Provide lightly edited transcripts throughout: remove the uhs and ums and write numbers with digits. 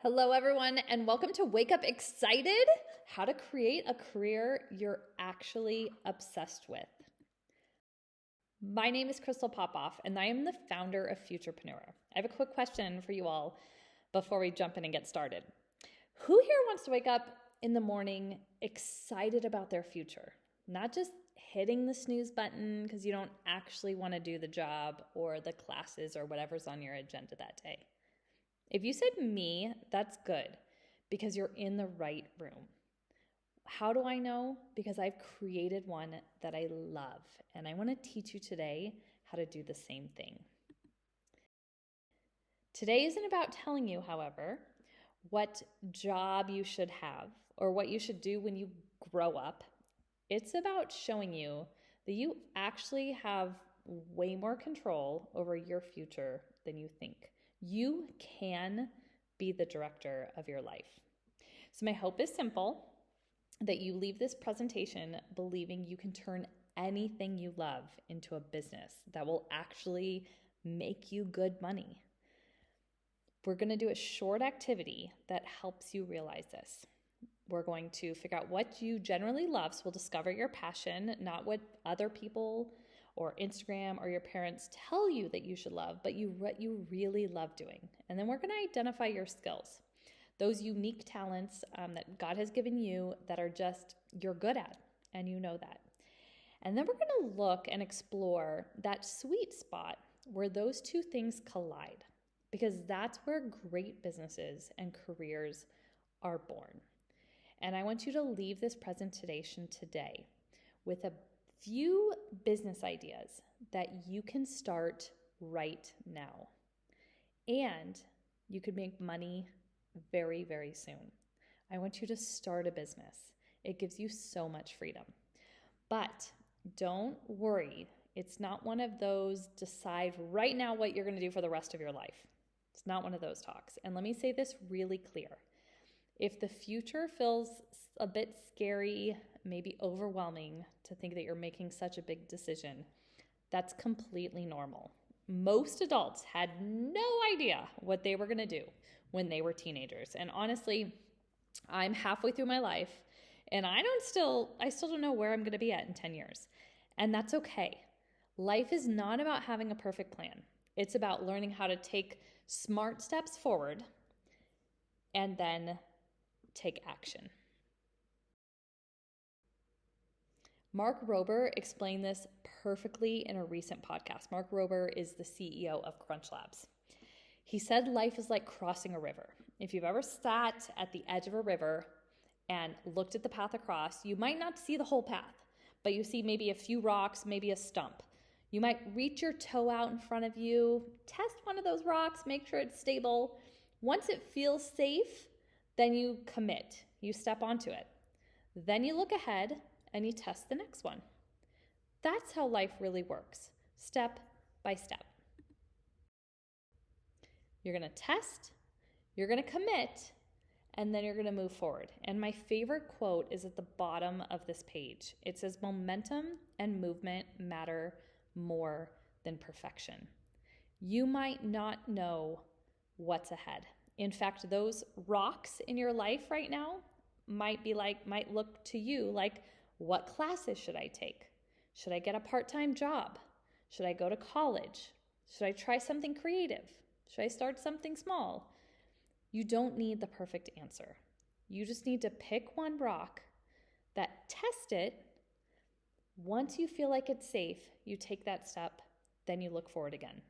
Hello, everyone, and welcome to Wake Up Excited, how to create a career you're actually obsessed with. My name is Crystal Popoff, and I am the founder of Futurepreneur. I have a quick question for you all before we jump in and get started. Who here wants to wake up in the morning excited about their future? Not just hitting the snooze button because you don't actually want to do the job or the classes or whatever's on your agenda that day. If you said me, that's good because you're in the right room. How do I know? Because I've created one that I love, and I want to teach you today how to do the same thing. Today isn't about telling you, however, what job you should have or what you should do when you grow up. It's about showing you that you actually have way more control over your future than you think. You can be the director of your life. So my hope is simple, that you leave this presentation believing you can turn anything you love into a business that will actually make you good money. We're going to do a short activity that helps you realize this. We're going to figure out what you generally love, so we'll discover your passion, not what other people or Instagram or your parents tell you that you should love, but what you really love doing. And then we're going to identify your skills, those unique talents that God has given you that are just you're good at, and you know that. And then we're going to look and explore that sweet spot where those two things collide, because that's where great businesses and careers are born. And I want you to leave this presentation today with a few business ideas that you can start right now. And you could make money very, very soon. I want you to start a business. It gives you so much freedom. But don't worry. It's not one of those decide right now what you're going to do for the rest of your life. It's not one of those talks. And let me say this really clear. If the future feels a bit scary, maybe overwhelming to think that you're making such a big decision, that's completely normal. Most adults had no idea what they were going to do when they were teenagers. And honestly, I'm halfway through my life and I still don't know where I'm going to be at in 10 years. And that's okay. Life is not about having a perfect plan. It's about learning how to take smart steps forward and then take action. Mark Rober explained this perfectly in a recent podcast. Mark Rober is the CEO of Crunch Labs. He said life is like crossing a river. If you've ever sat at the edge of a river and looked at the path across, you might not see the whole path, but you see maybe a few rocks, maybe a stump. You might reach your toe out in front of you, test one of those rocks, make sure it's stable. Once it feels safe, then you commit, you step onto it. Then you look ahead and you test the next one. That's how life really works, step by step. You're going to test, you're going to commit, and then you're going to move forward. And my favorite quote is at the bottom of this page. It says, "Momentum and movement matter more than perfection." You might not know what's ahead. In fact, those rocks in your life right now might look to you like, what classes should I take? Should I get a part-time job? Should I go to college? Should I try something creative? Should I start something small? You don't need the perfect answer. You just need to pick one rock, test it. Once you feel like it's safe, you take that step, then you look forward again.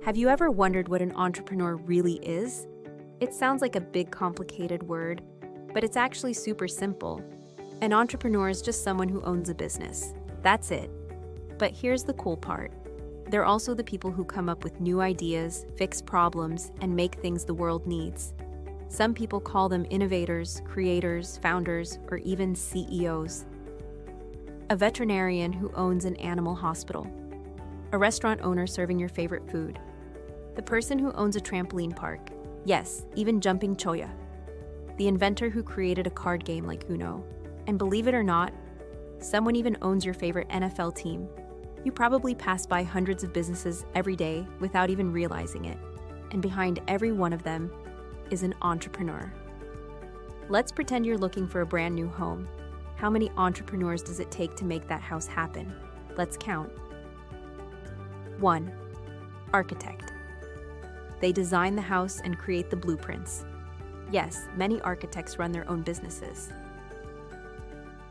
Have you ever wondered what an entrepreneur really is? It sounds like a big, complicated word, But it's actually super simple. An entrepreneur is just someone who owns a business. That's it. But here's the cool part. They're also the people who come up with new ideas, fix problems, and make things the world needs. Some people call them innovators, creators, founders, or even CEOs. A veterinarian who owns an animal hospital. A restaurant owner serving your favorite food. The person who owns a trampoline park. Yes, even jumping choya. The inventor who created a card game like Uno. And believe it or not, someone even owns your favorite NFL team. You probably pass by hundreds of businesses every day without even realizing it. And behind every one of them is an entrepreneur. Let's pretend you're looking for a brand new home. How many entrepreneurs does it take to make that house happen? Let's count. 1. Architect. They design the house and create the blueprints. Yes, many architects run their own businesses.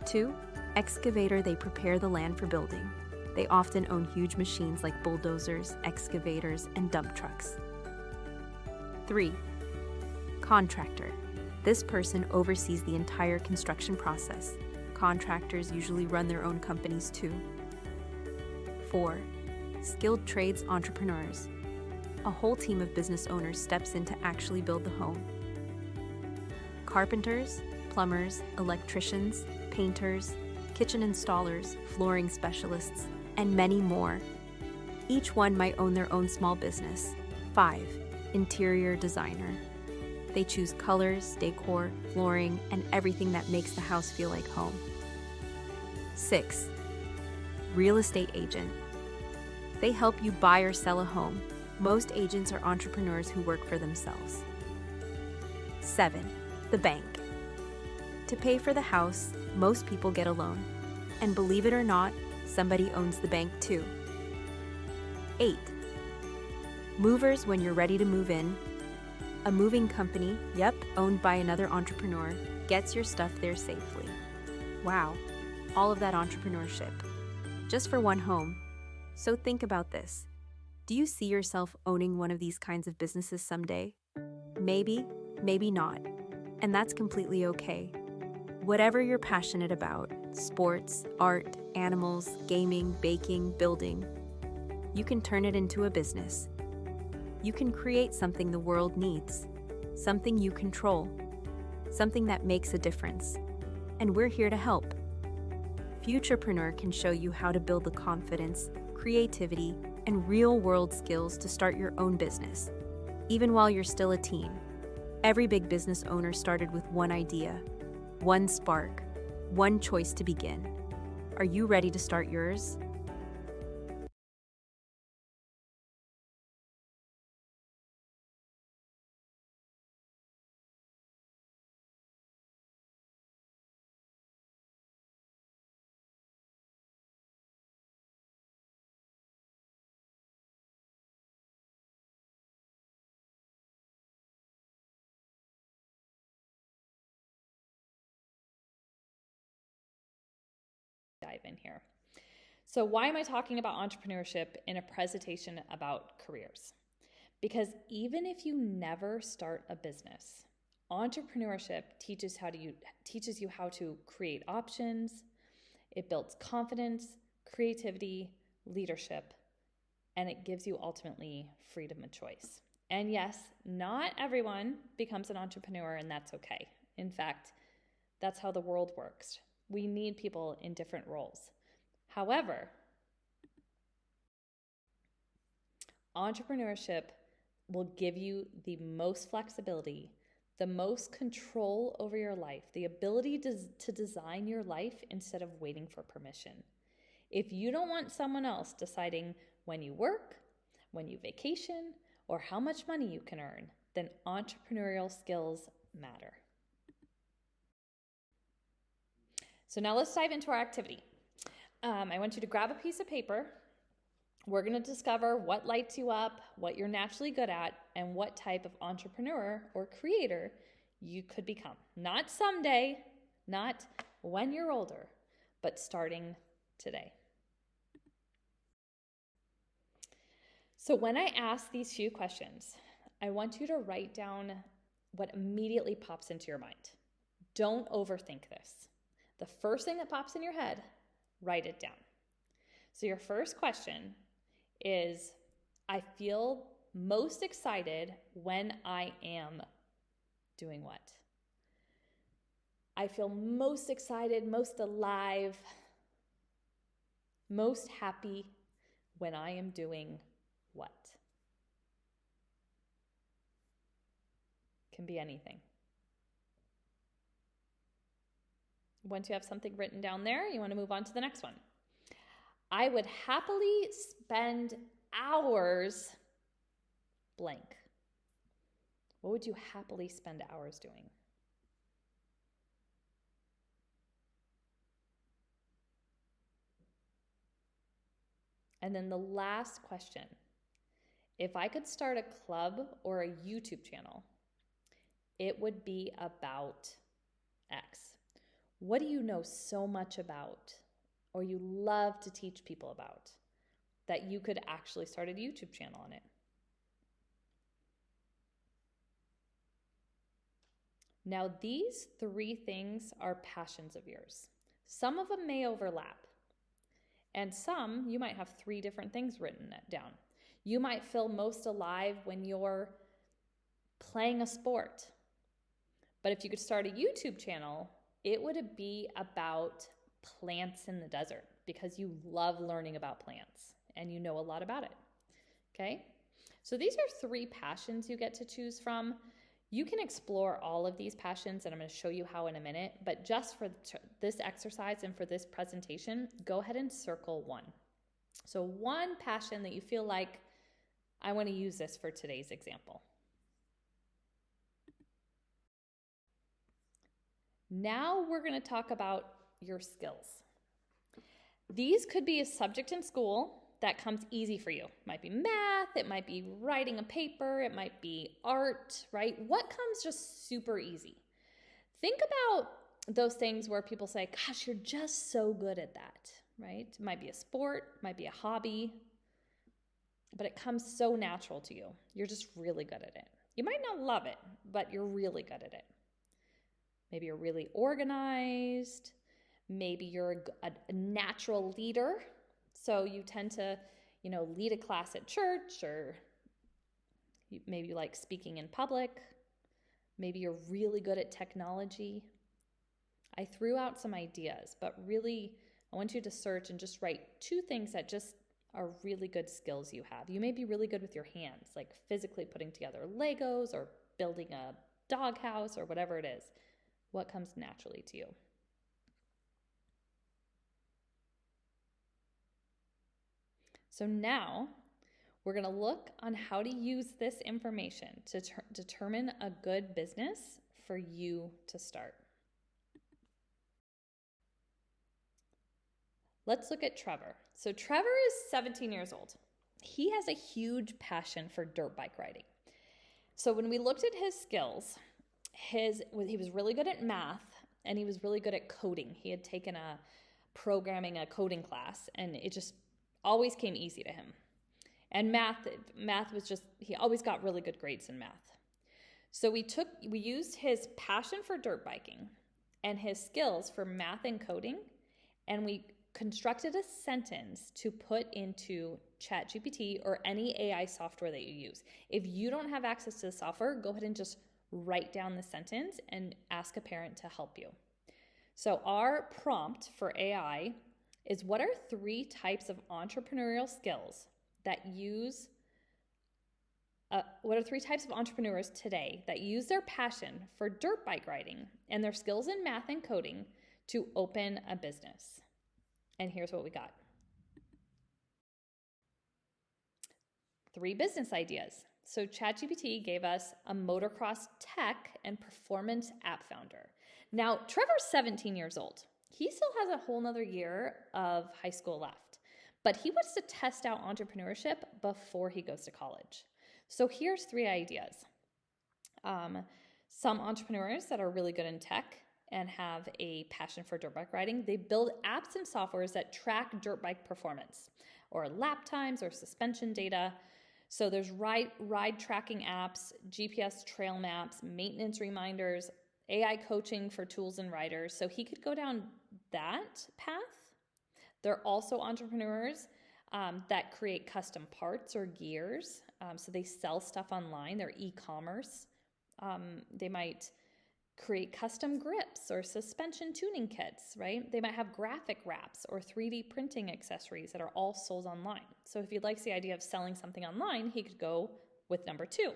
2. Excavator. They prepare the land for building. They often own huge machines like bulldozers, excavators, and dump trucks. 3. Contractor. This person oversees the entire construction process. Contractors usually run their own companies too. 4. Skilled trades entrepreneurs. A whole team of business owners steps in to actually build the home. Carpenters, plumbers, electricians, painters, kitchen installers, flooring specialists, and many more. Each one might own their own small business. 5. Interior designer. They choose colors, decor, flooring, and everything that makes the house feel like home. 6. Real estate agent. They help you buy or sell a home. Most agents are entrepreneurs who work for themselves. 7. The bank. To pay for the house, most people get a loan. And believe it or not, somebody owns the bank too. 8. Movers when you're ready to move in. A moving company, owned by another entrepreneur, gets your stuff there safely. Wow, all of that entrepreneurship. Just for one home. So think about this. Do you see yourself owning one of these kinds of businesses someday? Maybe, maybe not. And that's completely okay. Whatever you're passionate about, sports, art, animals, gaming, baking, building, you can turn it into a business. You can create something the world needs, something you control, something that makes a difference. And we're here to help. Futurepreneur can show you how to build the confidence, creativity, and real-world skills to start your own business, even while you're still a teen. Every big business owner started with one idea, one spark, one choice to begin. Are you ready to start yours? Dive in here. So, why am I talking about entrepreneurship in a presentation about careers? Because even if you never start a business, entrepreneurship teaches you how to create options. It builds confidence, creativity, leadership, and it gives you ultimately freedom of choice. And yes, not everyone becomes an entrepreneur, and that's okay. In fact, that's how the world works. We need people in different roles. However, entrepreneurship will give you the most flexibility, the most control over your life, the ability to design your life instead of waiting for permission. If you don't want someone else deciding when you work, when you vacation, or how much money you can earn, then entrepreneurial skills matter. So now let's dive into our activity. I want you to grab a piece of paper. We're going to discover what lights you up, what you're naturally good at, and what type of entrepreneur or creator you could become. Not someday, not when you're older, but starting today. So when I ask these few questions, I want you to write down what immediately pops into your mind. Don't overthink this. The first thing that pops in your head, write it down. So your first question is, I feel most excited when I am doing what? I feel most excited, most alive, most happy when I am doing what? Can be anything. Once you have something written down there, you want to move on to the next one. I would happily spend hours blank. What would you happily spend hours doing? And then the last question, if I could start a club or a YouTube channel, it would be about X. What do you know so much about, or you love to teach people about, that you could actually start a YouTube channel on it? Now, these 3 things are passions of yours. Some of them may overlap. And some, you might have 3 different things written down. You might feel most alive when you're playing a sport. But if you could start a YouTube channel, it would be about plants in the desert because you love learning about plants and you know a lot about it. Okay? So these are 3 passions you get to choose from. You can explore all of these passions, and I'm going to show you how in a minute, but just for this exercise and for this presentation, go ahead and circle 1. So 1 passion that you feel like, I want to use this for today's example. Now we're going to talk about your skills. These could be a subject in school that comes easy for you. It might be math, it might be writing a paper, it might be art, right? What comes just super easy? Think about those things where people say, gosh, you're just so good at that, right? It might be a sport, might be a hobby, but it comes so natural to you. You're just really good at it. You might not love it, but you're really good at it. Maybe you're really organized. Maybe you're a natural leader. So you tend to, lead a class at church, or maybe you like speaking in public. Maybe you're really good at technology. I threw out some ideas, but really I want you to search and just write 2 things that just are really good skills you have. You may be really good with your hands, like physically putting together Legos or building a doghouse or whatever it is. What comes naturally to you? So now we're going to look on how to use this information to determine a good business for you to start. Let's look at Trevor. So Trevor is 17 years old. He has a huge passion for dirt bike riding. So when we looked at his skills, he was really good at math and he was really good at coding. He had taken a coding class, and it just always came easy to him. And math was just, he always got really good grades in math. So we used his passion for dirt biking and his skills for math and coding, and we constructed a sentence to put into ChatGPT or any AI software that you use. If you don't have access to the software, go ahead and just write down the sentence and ask a parent to help you. So of entrepreneurial skills that use, what are 3 types of entrepreneurs today that use their passion for dirt bike riding and their skills in math and coding to open a business? And here's what we got. 3 business ideas. So ChatGPT gave us a motocross tech and performance app founder. Now, Trevor's 17 years old. He still has a whole nother year of high school left, but he wants to test out entrepreneurship before he goes to college. So here's 3 ideas. Some entrepreneurs that are really good in tech and have a passion for dirt bike riding, they build apps and softwares that track dirt bike performance or lap times or suspension data. So there's ride tracking apps, GPS trail maps, maintenance reminders, AI coaching for tools and writers. So he could go down that path. There are also entrepreneurs that create custom parts or gears. So they sell stuff online, they're e-commerce. They might create custom grips or suspension tuning kits, right? They might have graphic wraps or 3D printing accessories that are all sold online. So if he likes the idea of selling something online, he could go with number 2.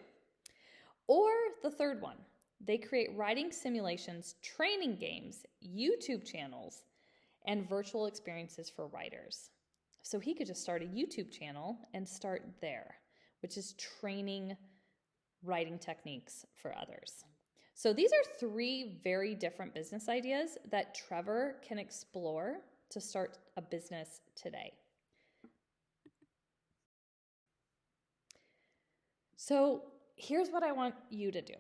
Or the third one, they create writing simulations, training games, YouTube channels, and virtual experiences for writers. So he could just start a YouTube channel and start there, which is training writing techniques for others. So these are 3 very different business ideas that Trevor can explore to start a business today. So here's what I want you to do.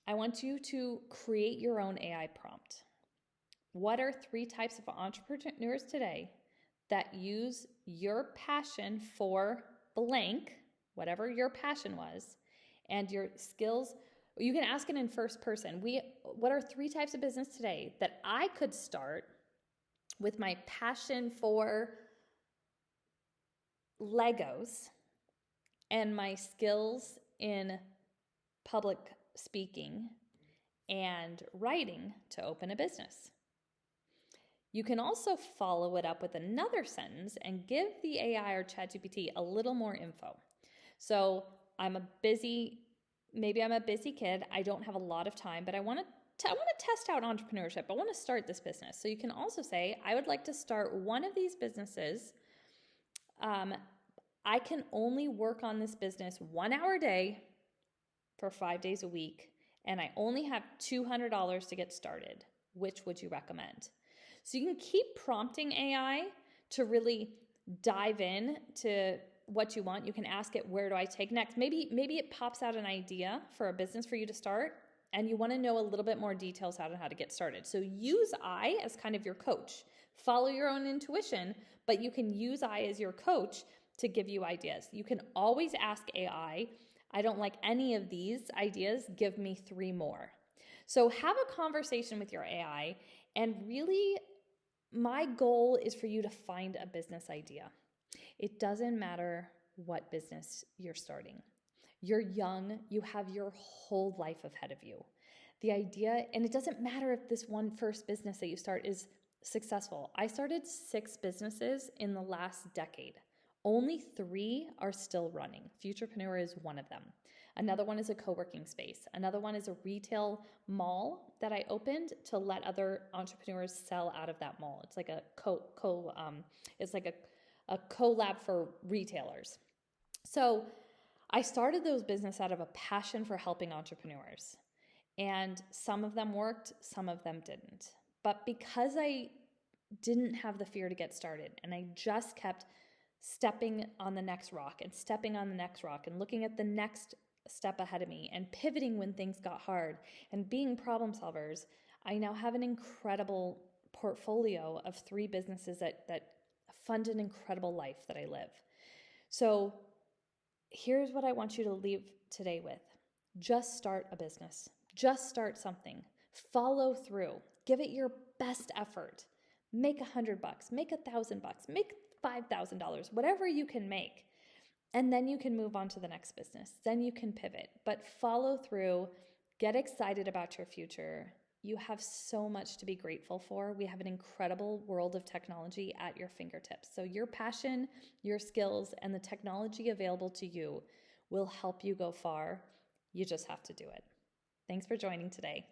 I want you to create your own AI prompt. What are 3 types of entrepreneurs today that use your passion for blank, whatever your passion was, and your skills? You can ask it in first person. What are 3 types of business today that I could start with my passion for Legos and my skills in public speaking and writing to open a business? You can also follow it up with another sentence and give the AI or ChatGPT a little more info. So maybe I'm a busy kid. I don't have a lot of time, but I want to test out entrepreneurship. I want to start this business. So you can also say, I would like to start one of these businesses. I can only work on this business 1 hour a day for 5 days a week, and I only have $200 to get started. Which would you recommend? So you can keep prompting AI to really dive in to what you want. You can ask it, where do I take next? Maybe it pops out an idea for a business for you to start, and you want to know a little bit more details on how to get started. So use I as kind of your coach. Follow your own intuition, but you can use I as your coach to give you ideas. You can always ask AI, I don't like any of these ideas, give me 3 more. So have a conversation with your AI, and really my goal is for you to find a business idea. It doesn't matter what business you're starting. You're young, you have your whole life ahead of you. The idea, and it doesn't matter if this one first business that you start is successful. I started 6 businesses in the last decade. Only 3 are still running. Futurepreneur is one of them. Another one is a co-working space. Another one is a retail mall that I opened to let other entrepreneurs sell out of that mall. It's like a collab for retailers. So I started those businesses out of a passion for helping entrepreneurs. And some of them worked, some of them didn't. But because I didn't have the fear to get started, and I just kept stepping on the next rock and stepping on the next rock and looking at the next step ahead of me and pivoting when things got hard and being problem solvers, I now have an incredible portfolio of 3 businesses that fund an incredible life that I live. So here's what I want you to leave today with. Just start a business. Just start something. Follow through. Give it your best effort. Make $100, make $1,000, make $5,000, whatever you can make. And then you can move on to the next business. Then you can pivot. But follow through. Get excited about your future. You have so much to be grateful for. We have an incredible world of technology at your fingertips. So your passion, your skills, and the technology available to you will help you go far. You just have to do it. Thanks for joining today.